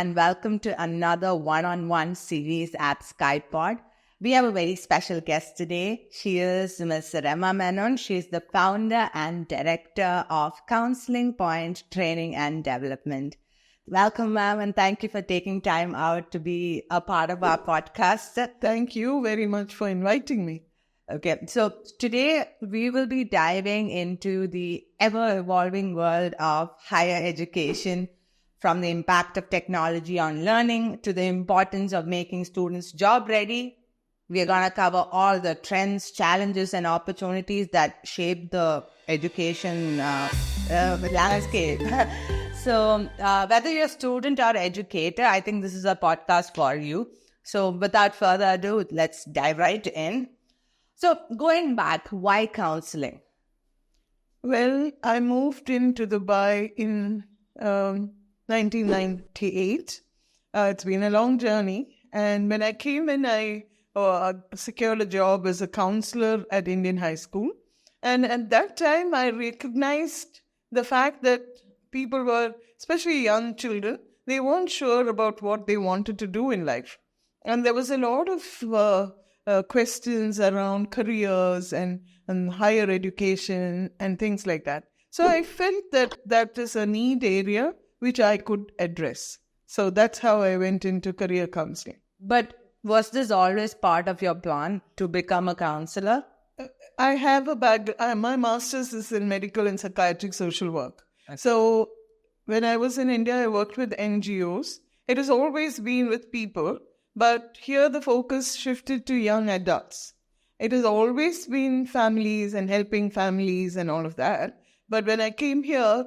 and welcome to another one-on-one series at Skypod. We have a very special guest today. She is Ms. Rema Menon. She is the founder and director of Counselling Point Training and Development. Welcome, ma'am, and thank you for taking time out to be a part of our podcast. Thank you very much for inviting me. Okay, so today we will be diving into the ever-evolving world of higher education, from the impact of technology on learning to the importance of making students job ready. We are going to cover all the trends, challenges, and opportunities that shape the education landscape. So whether you're a student or educator, I think this is a podcast for you. So without further ado, let's dive right in. So going back, why counseling? Well, I moved into Dubai in 1998. It's been a long journey. And when I came in, I secured a job as a counselor at Indian High School. And at that time, I recognized the fact that people were, especially young children, they weren't sure about what they wanted to do in life. And there was a lot of questions around careers and higher education and things like that. So I felt that that is a need area which I could address. So that's how I went into career counseling. But was this always part of your plan to become a counselor? I have a background. My master's is in medical and psychiatric social work. Okay. So when I was in India, I worked with NGOs. It has always been with people. But here the focus shifted to young adults. It has always been families and helping families and all of that. But when I came here,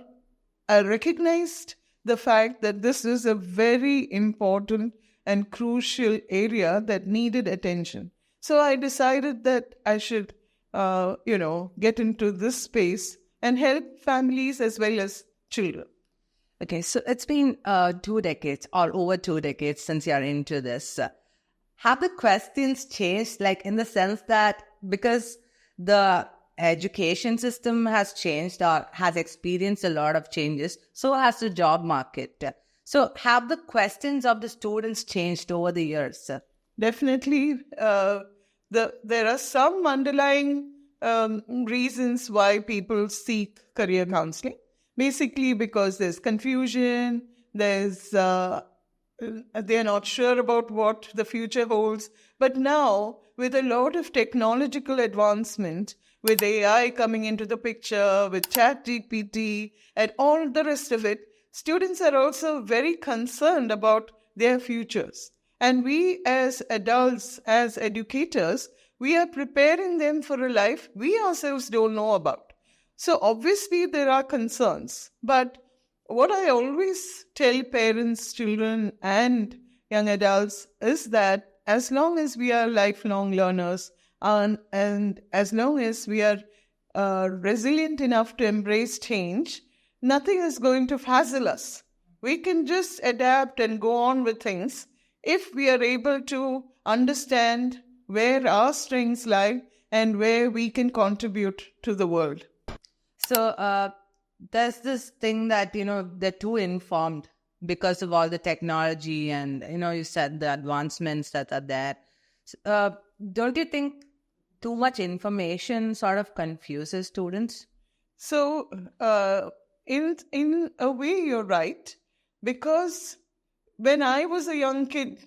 I recognized the fact that this is a very important and crucial area that needed attention. So I decided that I should, get into this space and help families as well as children. Okay, so it's been 2 decades or over 2 decades since you're into this. Have the questions changed, like in the sense that because the education system has changed or has experienced a lot of changes, so has the job market. So have the questions of the students changed over the years? Definitely. There are some underlying reasons why people seek career counseling. Basically because there's confusion, they're not sure about what the future holds. But now, with a lot of technological advancement, with AI coming into the picture, with ChatGPT and all the rest of it, students are also very concerned about their futures. And we as adults, as educators, we are preparing them for a life we ourselves don't know about. So obviously there are concerns, but what I always tell parents, children and young adults is that as long as we are lifelong learners and as long as we are resilient enough to embrace change, nothing is going to frazzle us. We can just adapt and go on with things if we are able to understand where our strengths lie and where we can contribute to the world. So there's this thing that, they're too informed because of all the technology and, you said the advancements that are there. Don't you think too much information sort of confuses students? So in a way, you're right. Because when I was a young kid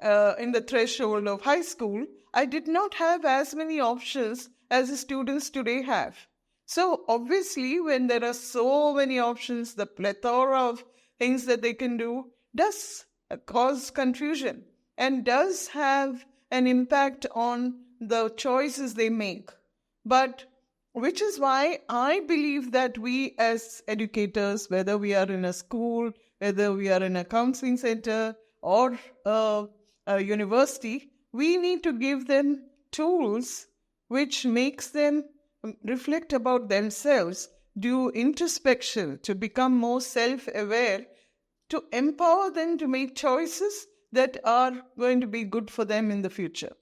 in the threshold of high school, I did not have as many options as the students today have. So obviously, when there are so many options, the plethora of things that they can do does cause confusion and does have an impact on the choices they make. But which is why I believe that we as educators, whether we are in a school, whether we are in a counseling center or a university, we need to give them tools which makes them reflect about themselves, do introspection, to become more self-aware, to empower them to make choices that are going to be good for them in the future.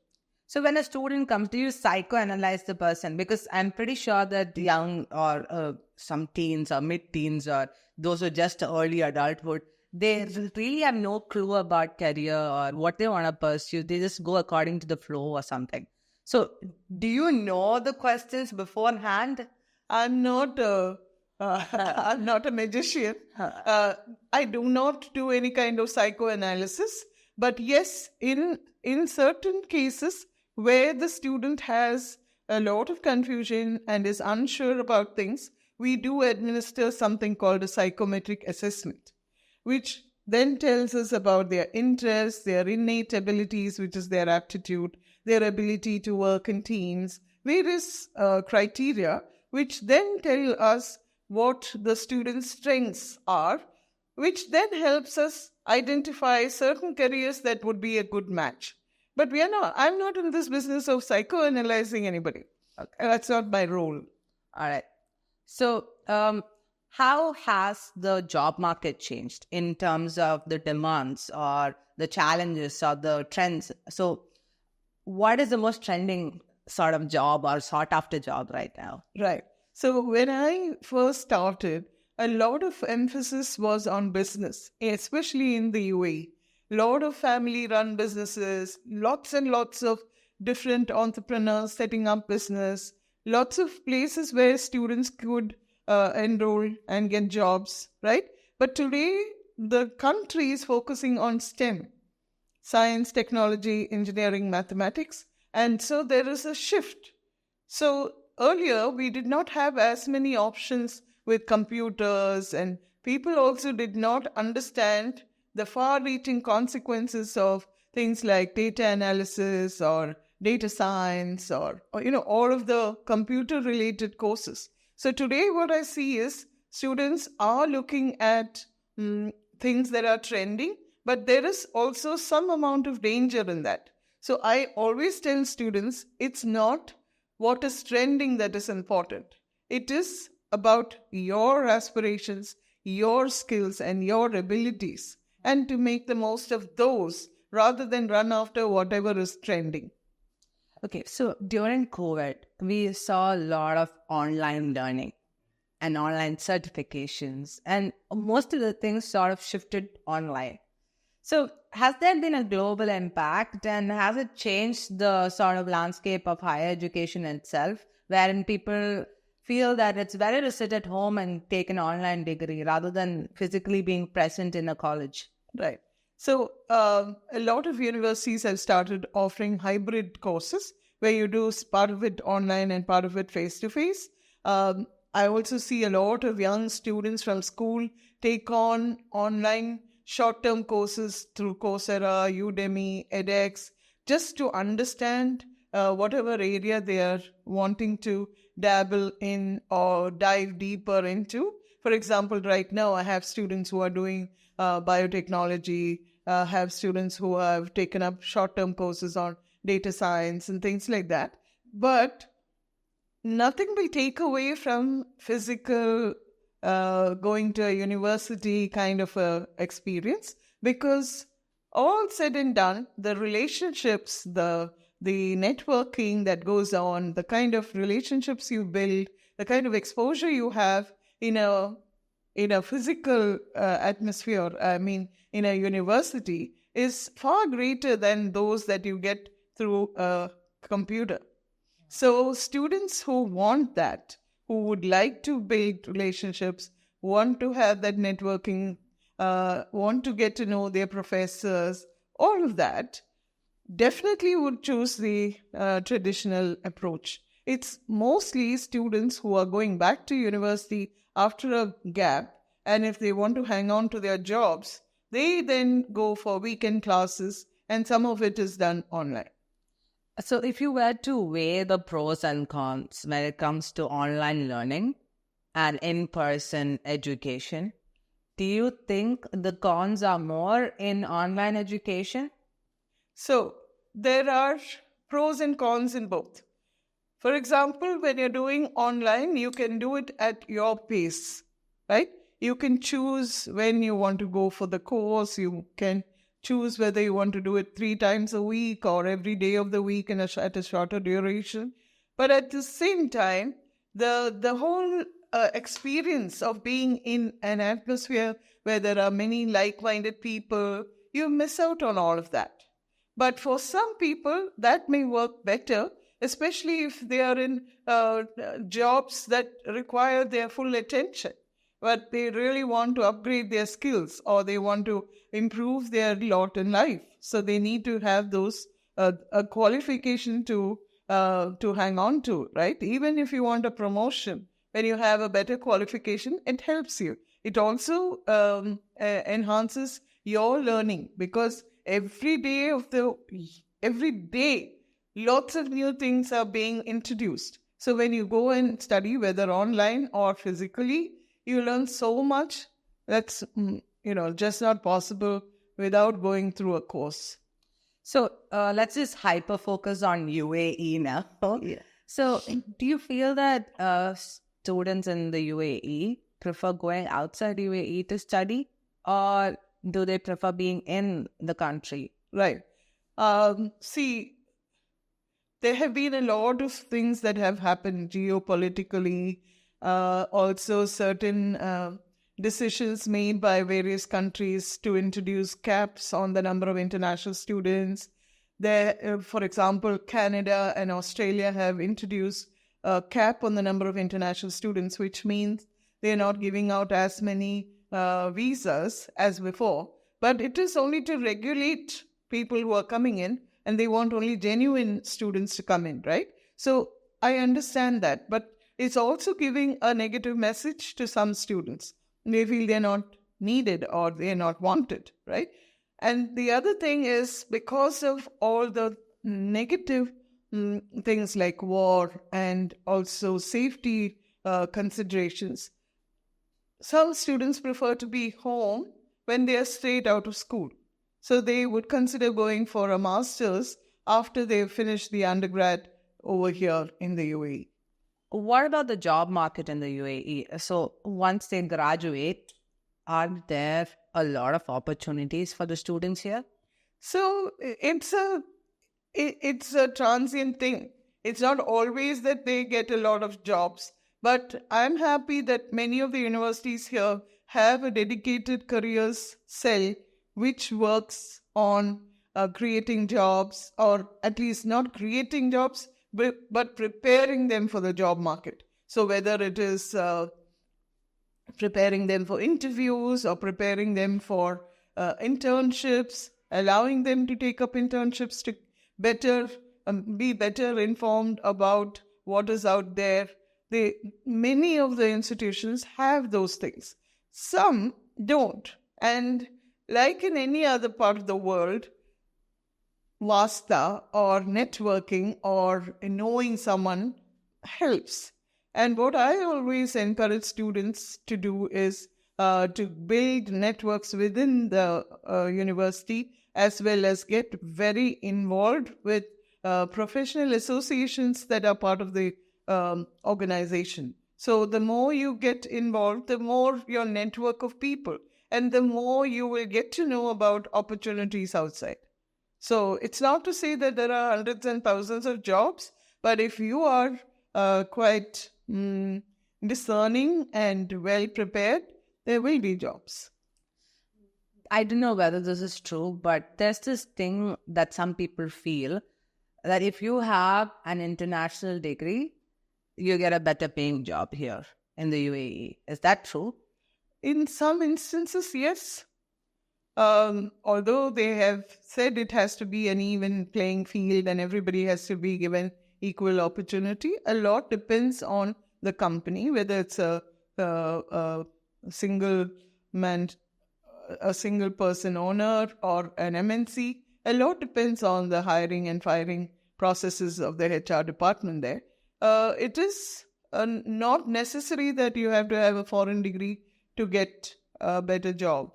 So when a student comes, do you psychoanalyze the person? Because I'm pretty sure that young or some teens or mid-teens or those who are just early adulthood, they really have no clue about career or what they want to pursue. They just go according to the flow or something. So do you know the questions beforehand? I'm not I'm not a magician. I do not do any kind of psychoanalysis. But yes, in certain cases where the student has a lot of confusion and is unsure about things, we do administer something called a psychometric assessment, which then tells us about their interests, their innate abilities, which is their aptitude, their ability to work in teams, various criteria, which then tell us what the student's strengths are, which then helps us identify certain careers that would be a good match. But I'm not in this business of psychoanalyzing anybody. Okay. That's not my role. All right. So, how has the job market changed in terms of the demands or the challenges or the trends? So, what is the most trending sort of job or sought after job right now? Right. So, when I first started, a lot of emphasis was on business, especially in the UAE. A lot of family-run businesses, lots and lots of different entrepreneurs setting up business, lots of places where students could enroll and get jobs, right? But today, the country is focusing on STEM, science, technology, engineering, mathematics. And so there is a shift. So earlier, we did not have as many options with computers, and people also did not understand the far-reaching consequences of things like data analysis or data science or all of the computer-related courses. So today what I see is students are looking at things that are trending, but there is also some amount of danger in that. So I always tell students, it's not what is trending that is important. It is about your aspirations, your skills, and your abilities, and to make the most of those rather than run after whatever is trending. Okay, so during COVID, we saw a lot of online learning and online certifications, and most of the things sort of shifted online. So has there been a global impact, and has it changed the sort of landscape of higher education itself, wherein people feel that it's better to sit at home and take an online degree rather than physically being present in a college? Right. So a lot of universities have started offering hybrid courses where you do part of it online and part of it face-to-face. I also see a lot of young students from school take on online short-term courses through Coursera, Udemy, edX, just to understand whatever area they are wanting to dabble in or dive deeper into. For example, right now I have students who are doing biotechnology, have students who have taken up short-term courses on data science and things like that. But nothing will take away from physical going to a university kind of a experience, because all said and done, the relationships, the networking that goes on, the kind of relationships you build, the kind of exposure you have in a physical atmosphere, in a university, is far greater than those that you get through a computer. So students who want that, who would like to build relationships, want to have that networking, want to get to know their professors, all of that, definitely would choose the traditional approach. It's mostly students who are going back to university after a gap, and if they want to hang on to their jobs, they then go for weekend classes, and some of it is done online. So if you were to weigh the pros and cons when it comes to online learning and in-person education, do you think the cons are more in online education? So there are pros and cons in both. For example, when you're doing online, you can do it at your pace, right? You can choose when you want to go for the course. You can choose whether you want to do it 3 times a week or every day of the week at a shorter duration. But at the same time, the whole experience of being in an atmosphere where there are many like-minded people, you miss out on all of that. But for some people, that may work better, especially if they are in jobs that require their full attention, but they really want to upgrade their skills or they want to improve their lot in life. So they need to have those a qualification to hang on to, right? Even if you want a promotion, when you have a better qualification, it helps you. It also enhances your learning, because every day, lots of new things are being introduced. So when you go and study, whether online or physically, you learn so much that's, just not possible without going through a course. So let's just hyper-focus on UAE now. Yeah. So do you feel that students in the UAE prefer going outside UAE to study, or do they prefer being in the country? Right. See, there have been a lot of things that have happened geopolitically, also certain decisions made by various countries to introduce caps on the number of international students. There, for example, Canada and Australia have introduced a cap on the number of international students, which means they're not giving out as many visas as before. But it is only to regulate people who are coming in, and they want only genuine students to come in, right? So I understand that, but it's also giving a negative message to some students. They feel they're not needed or they're not wanted, right? And the other thing is, because of all the negative things like war and also safety considerations, some students prefer to be home when they are straight out of school. So they would consider going for a master's after they've finished the undergrad over here in the UAE. What about the job market in the UAE? So once they graduate, are there a lot of opportunities for the students here? So it's a transient thing. It's not always that they get a lot of jobs, but I'm happy that many of the universities here have a dedicated careers cell which works on creating jobs, or at least not creating jobs, but preparing them for the job market. So whether it is preparing them for interviews or preparing them for internships, allowing them to take up internships to be better informed about what is out there. Many of the institutions have those things. Some don't. And like in any other part of the world, Vasta or networking or knowing someone helps. And what I always encourage students to do is to build networks within the university, as well as get very involved with professional associations that are part of the organization. So the more you get involved, the more your network of people, and the more you will get to know about opportunities outside. So it's not to say that there are hundreds and thousands of jobs, but if you are quite discerning and well prepared, there will be jobs. I don't know whether this is true, but there's this thing that some people feel that if you have an international degree, you get a better paying job here in the UAE. Is that true? In some instances, yes. Although they have said it has to be an even playing field and everybody has to be given equal opportunity, a lot depends on the company, whether it's a single person owner or an MNC. A lot depends on the hiring and firing processes of the HR department there. It is not necessary that you have to have a foreign degree to get a better job.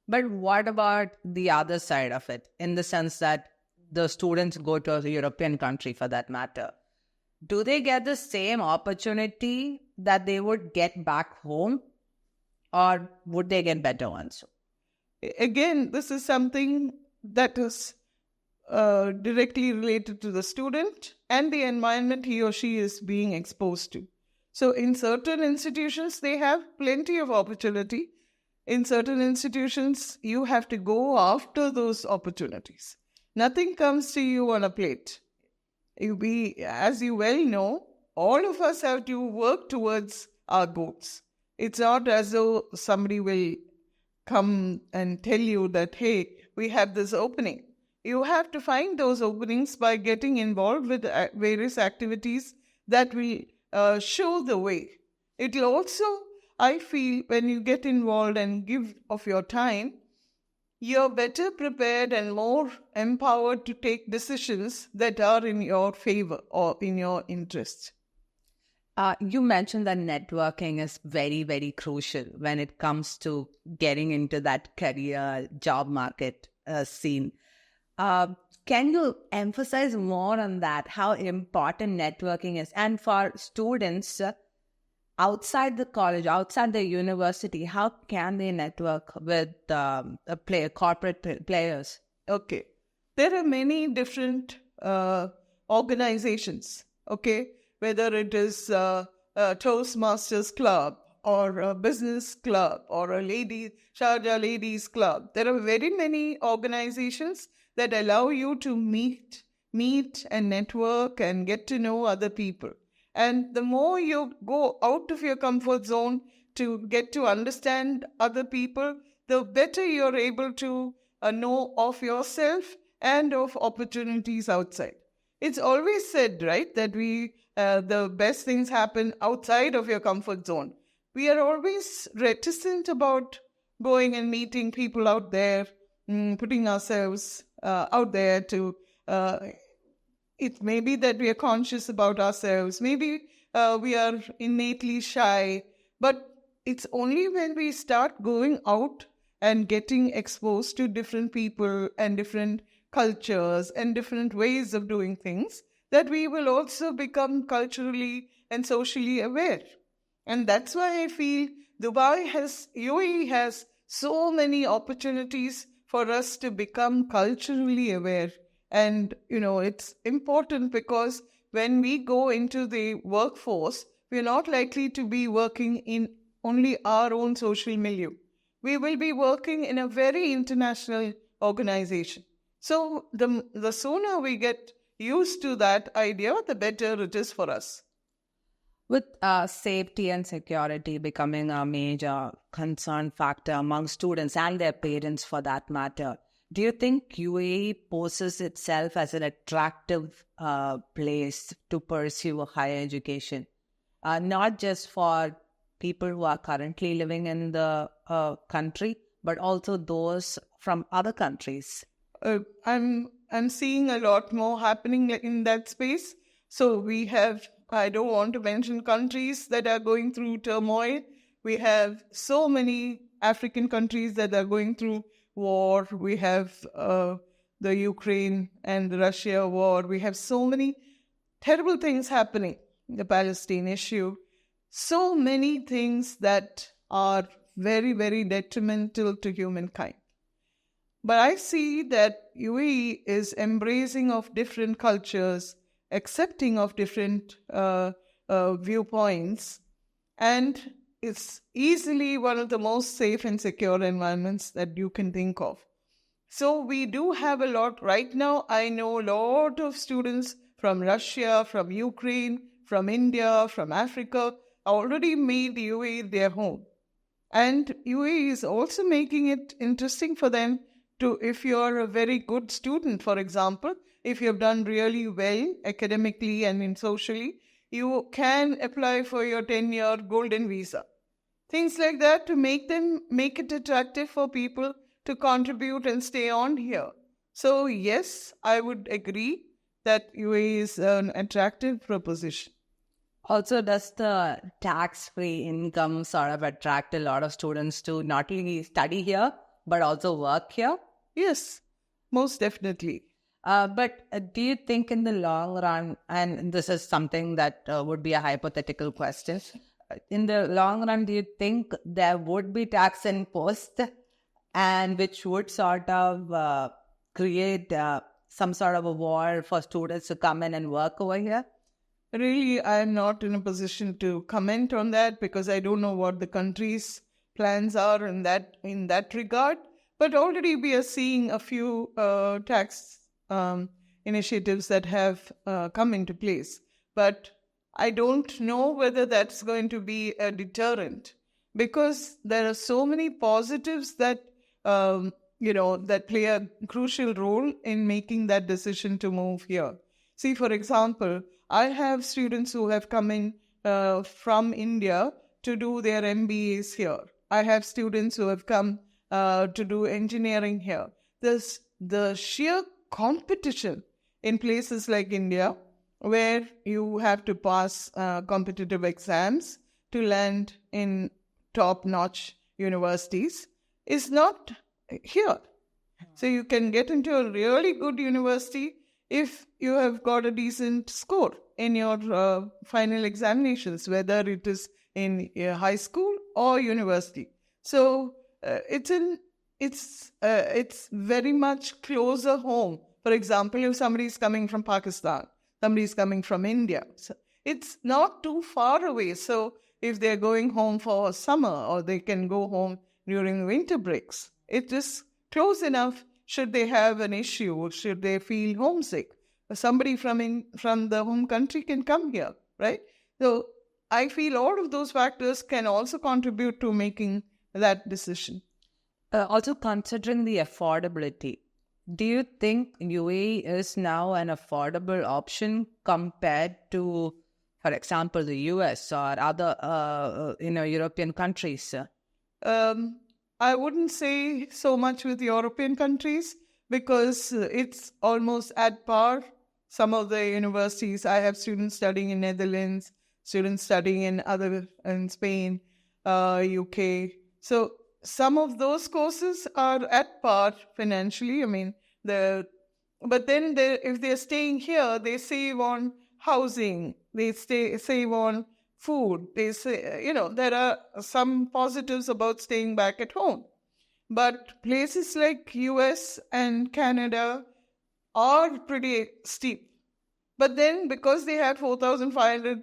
But what about the other side of it, in the sense that the students go to a European country for that matter? Do they get the same opportunity that they would get back home, or would they get better ones? Again, this is something that is directly related to the student and the environment he or she is being exposed to. So in certain institutions, they have plenty of opportunity. In certain institutions, you have to go after those opportunities. Nothing comes to you on a plate. As you well know, all of us have to work towards our goals. It's not as though somebody will come and tell you that, hey, we have this opening. You have to find those openings by getting involved with various activities that will show the way. It will also, I feel, when you get involved and give of your time, you're better prepared and more empowered to take decisions that are in your favor or in your interest. You mentioned that networking is very, very crucial when it comes to getting into that career job market scene. Can you emphasize more on that, how important networking is? And for students outside the college, outside the university, how can they network with corporate players? Okay. There are many different organizations, okay? Whether it is a Toastmasters Club or a business club or a Sharjah Ladies Club. There are very many organizations that allow you to meet and network and get to know other people. And the more you go out of your comfort zone to get to understand other people, the better you're able to know of yourself and of opportunities outside. It's always said, right, that the best things happen outside of your comfort zone. We are always reticent about going and meeting people out there, putting ourselves out there to... it may be that we are conscious about ourselves. Maybe we are innately shy. But it's only when we start going out and getting exposed to different people and different cultures and different ways of doing things that we will also become culturally and socially aware. And that's why I feel UAE has so many opportunities for us to become culturally aware. And, it's important because when we go into the workforce, we're not likely to be working in only our own social milieu. We will be working in a very international organization. So the sooner we get used to that idea, the better it is for us. With safety and security becoming a major concern factor among students and their parents for that matter, do you think UAE poses itself as an attractive place to pursue higher education? Not just for people who are currently living in the country, but also those from other countries? I'm seeing a lot more happening in that space. So we have, I don't want to mention countries that are going through turmoil. We have so many African countries that are going through war. We have the Ukraine and the Russia war. We have so many terrible things happening. The Palestine issue. So many things that are very, very detrimental to humankind. But I see that UAE is embracing of different cultures, accepting of different viewpoints, and it's easily one of the most safe and secure environments that you can think of. So we do have a lot. Right now, I know a lot of students from Russia, from Ukraine, from India, from Africa, already made UAE their home. And UAE is also making it interesting for them to, if you're a very good student, for example, if you've done really well academically and in socially, you can apply for your 10-year golden visa. Things like that to make it attractive for people to contribute and stay on here. So yes, I would agree that UAE is an attractive proposition. Also, does the tax-free income sort of attract a lot of students to not only study here, but also work here? Yes, most definitely. But do you think in the long run, and this is something that would be a hypothetical question, in the long run, do you think there would be tax imposed and which would sort of create some sort of a war for students to come in and work over here? Really, I am not in a position to comment on that because I don't know what the country's plans are in that regard. But already we are seeing a few tax initiatives that have come into place. But I don't know whether that's going to be a deterrent because there are so many positives that that play a crucial role in making that decision to move here. See, for example, I have students who have come in from India to do their MBAs here. I have students who have come to do engineering here. The sheer competition in places like India, where you have to pass competitive exams to land in top-notch universities, is not here. So you can get into a really good university if you have got a decent score in your final examinations, whether it is in high school or university. So it's very much closer home. For example, if somebody is coming from Pakistan, somebody is coming from India, so it's not too far away. So if they're going home for summer or they can go home during winter breaks, it is close enough. Should they have an issue, should they feel homesick, somebody from the home country can come here, right? So I feel all of those factors can also contribute to making that decision. Also considering the affordability, do you think UAE is now an affordable option compared to, for example, the US or other European countries? I wouldn't say so much with European countries because it's almost at par. Some of the universities, I have students studying in Netherlands, students studying in Spain, UK. So some of those courses are at par financially. I mean, but then if they're staying here, they save on housing, they save on food. They say, there are some positives about staying back at home. But places like US and Canada are pretty steep. But then because they have 4,500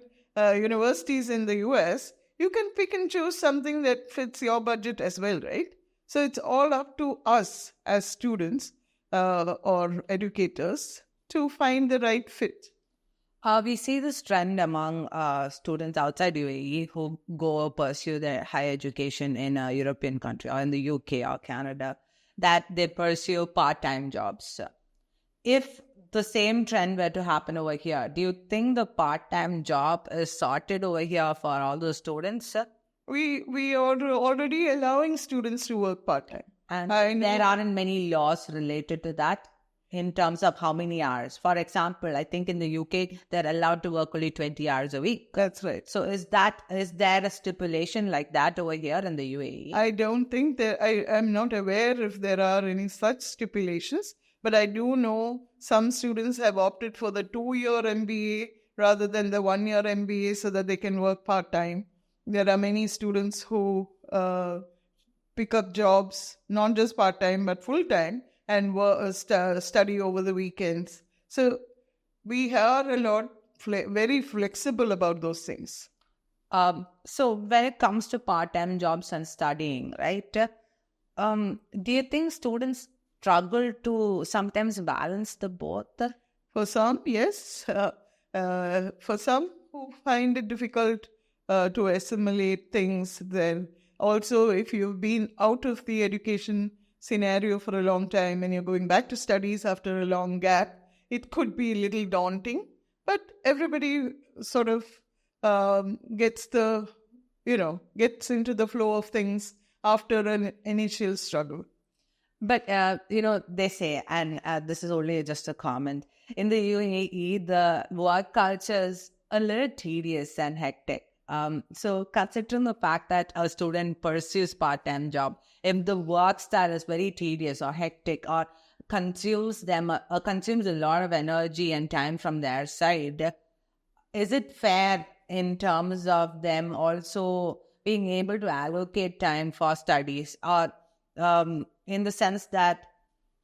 universities in the US, you can pick and choose something that fits your budget as well, right? So it's all up to us as students or educators to find the right fit. We see this trend among students outside UAE who go pursue their higher education in a European country or in the UK or Canada, that they pursue part-time jobs. If the same trend were to happen over here, do you think the part-time job is sorted over here for all the students? We are already allowing students to work part-time. And there aren't many laws related to that in terms of how many hours. For example, I think in the UK, they're allowed to work only 20 hours a week. That's right. So is there a stipulation like that over here in the UAE? I don't think I'm not aware if there are any such stipulations, but I do know some students have opted for the 2-year MBA rather than the 1-year MBA so that they can work part-time. There are many students who pick up jobs, not just part-time, but full-time, and study over the weekends. So we are very flexible about those things. So when it comes to part-time jobs and studying, right, do you think students struggle to sometimes balance the both? For some, yes. For some who find it difficult to assimilate things, then also if you've been out of the education scenario for a long time and you're going back to studies after a long gap, it could be a little daunting, but everybody sort of gets into the flow of things after an initial struggle. But, they say, and this is only just a comment, in the UAE, the work culture is a little tedious and hectic. So considering the fact that a student pursues part-time job, if the work style is very tedious or hectic or consumes a lot of energy and time from their side, is it fair in terms of them also being able to allocate time for studies, or in the sense that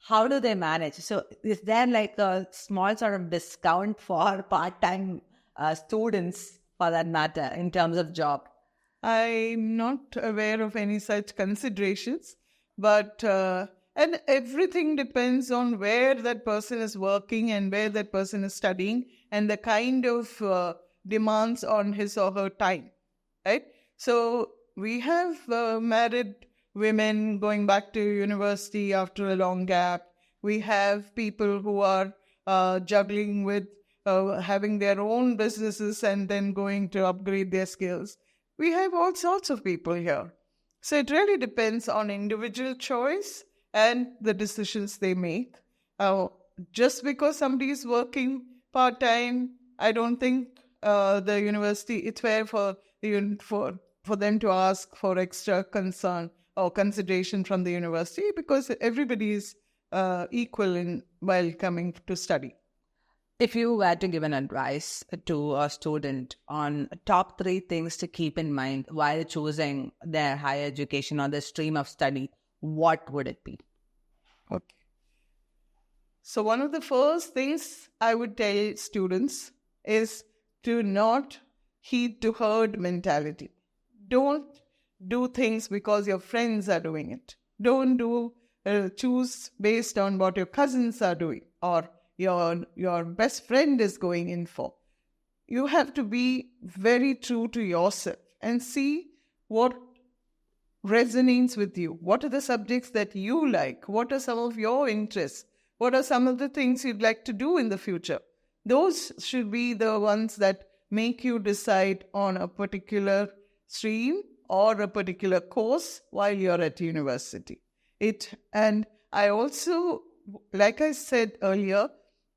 how do they manage? So is there like a small sort of discount for part-time students for that matter in terms of job? I'm not aware of any such considerations, but and everything depends on where that person is working and where that person is studying and the kind of demands on his or her time, right? So we have married women going back to university after a long gap. We have people who are juggling with having their own businesses and then going to upgrade their skills. We have all sorts of people here. So it really depends on individual choice and the decisions they make. Just because somebody is working part-time, I don't think the university, it's fair for them to ask for extra concern or consideration from the university, because everybody is equal while coming to study. If you were to give an advice to a student on top 3 things to keep in mind while choosing their higher education or their stream of study, what would it be? Okay. So one of the first things I would tell students is to not heed to herd mentality. Don't do things because your friends are doing it. Don't choose based on what your cousins are doing or your best friend is going in for. You have to be very true to yourself and see what resonates with you. What are the subjects that you like? What are some of your interests? What are some of the things you'd like to do in the future? Those should be the ones that make you decide on a particular stream or a particular course while you're at university. And I also, like I said earlier,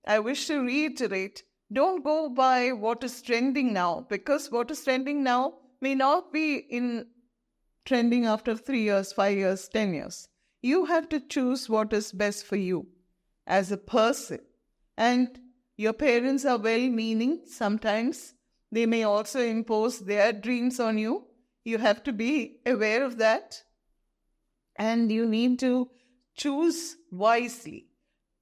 I wish to reiterate, don't go by what is trending now, because what is trending now may not be trending after 3 years, 5 years, 10 years. You have to choose what is best for you as a person. And your parents are well-meaning. Sometimes they may also impose their dreams on you. You have to be aware of that. And you need to choose wisely.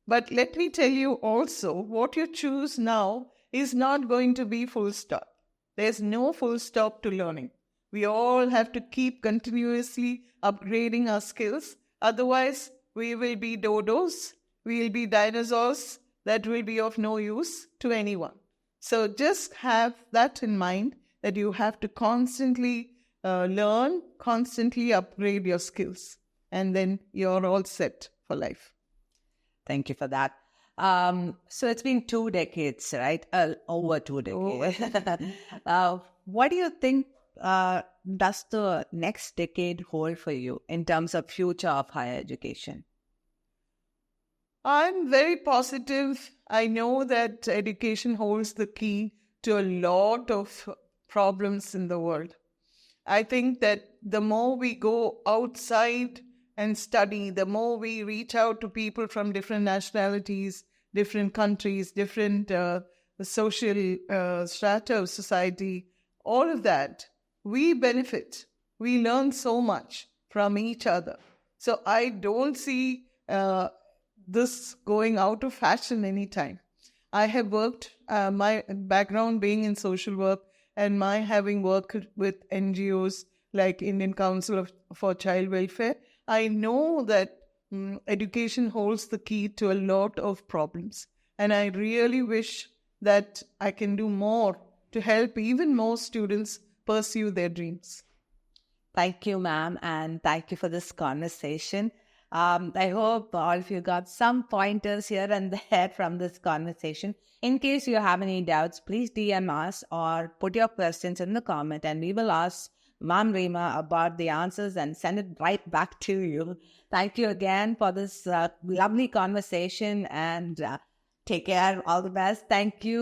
But let me tell you also, what you choose now is not going to be full stop. There's no full stop to learning. We all have to keep continuously upgrading our skills. Otherwise, we will be dodos, we will be dinosaurs that will be of no use to anyone. So just have that in mind, that you have to constantly learn, constantly upgrade your skills. And then you're all set for life. Thank you for that. So it's been 2 decades, right? Over 2 decades. What do you think does the next decade hold for you in terms of future of higher education? I'm very positive. I know that education holds the key to a lot of problems in the world. I think that the more we go outside and study, the more we reach out to people from different nationalities, different countries, different social strata of society, all of that, we benefit. We learn so much from each other. So I don't see this going out of fashion anytime. I have worked, my background being in social work and my having worked with NGOs like Indian Council for Child Welfare, I know that education holds the key to a lot of problems. And I really wish that I can do more to help even more students pursue their dreams. Thank you, ma'am, and thank you for this conversation. I hope all of you got some pointers here and there from this conversation. In case you have any doubts, please DM us or put your questions in the comment and we will ask Ma'am Rema about the answers and send it right back to you. Thank you again for this lovely conversation and take care. All the best. Thank you.